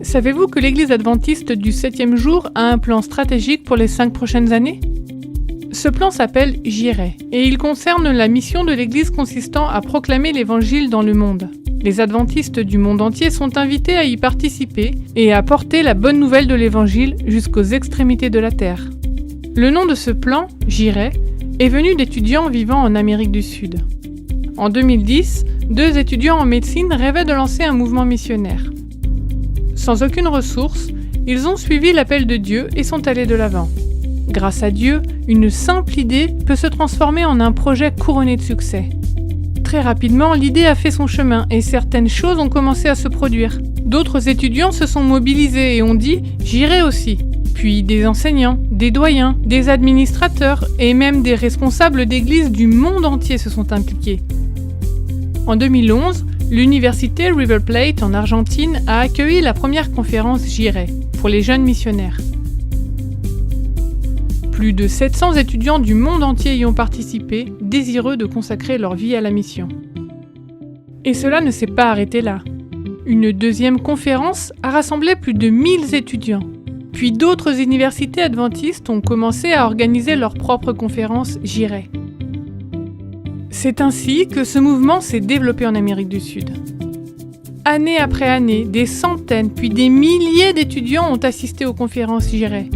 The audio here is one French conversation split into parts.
Savez-vous que l'Église adventiste du 7e jour a un plan stratégique pour les 5 prochaines années ? Ce plan s'appelle « J'irai » et il concerne la mission de l'Église consistant à proclamer l'Évangile dans le monde. Les adventistes du monde entier sont invités à y participer et à porter la bonne nouvelle de l'Évangile jusqu'aux extrémités de la terre. Le nom de ce plan, « J'irai », est venu d'étudiants vivant en Amérique du Sud. En 2010, 2 étudiants en médecine rêvaient de lancer un mouvement missionnaire. Sans aucune ressource, ils ont suivi l'appel de Dieu et sont allés de l'avant. Grâce à Dieu, une simple idée peut se transformer en un projet couronné de succès. Très rapidement, l'idée a fait son chemin et certaines choses ont commencé à se produire. D'autres étudiants se sont mobilisés et ont dit « J'irai aussi ». Puis des enseignants, des doyens, des administrateurs et même des responsables d'églises du monde entier se sont impliqués. En 2011, l'université River Plate en Argentine a accueilli la première conférence J'irai pour les jeunes missionnaires. Plus de 700 étudiants du monde entier y ont participé, désireux de consacrer leur vie à la mission. Et cela ne s'est pas arrêté là. Une deuxième conférence a rassemblé plus de 1000 étudiants. Puis d'autres universités adventistes ont commencé à organiser leur propre conférence J'irai. C'est ainsi que ce mouvement s'est développé en Amérique du Sud. Année après année, des centaines puis des milliers d'étudiants ont assisté aux conférences J'irai.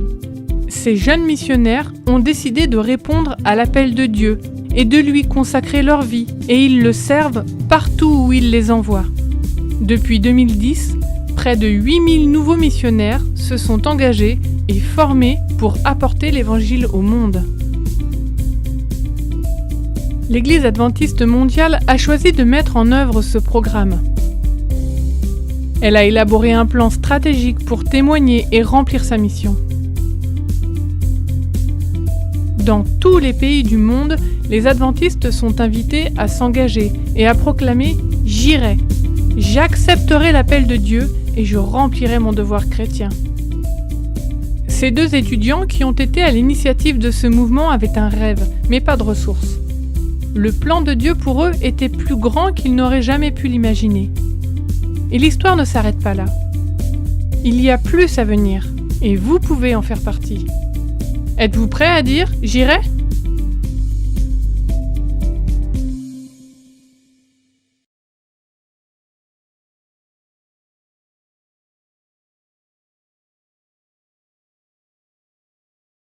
Ces jeunes missionnaires ont décidé de répondre à l'appel de Dieu et de lui consacrer leur vie, et ils le servent partout où il les envoie. Depuis 2010, près de 8000 nouveaux missionnaires se sont engagés et formés pour apporter l'Évangile au monde. L'Église adventiste mondiale a choisi de mettre en œuvre ce programme. Elle a élaboré un plan stratégique pour témoigner et remplir sa mission. Dans tous les pays du monde, les adventistes sont invités à s'engager et à proclamer « J'irai ». J'accepterai l'appel de Dieu et je remplirai mon devoir chrétien. Ces 2 étudiants qui ont été à l'initiative de ce mouvement avaient un rêve, mais pas de ressources. Le plan de Dieu pour eux était plus grand qu'ils n'auraient jamais pu l'imaginer. Et l'histoire ne s'arrête pas là. Il y a plus à venir, et vous pouvez en faire partie. Êtes-vous prêt à dire « J'irai » ?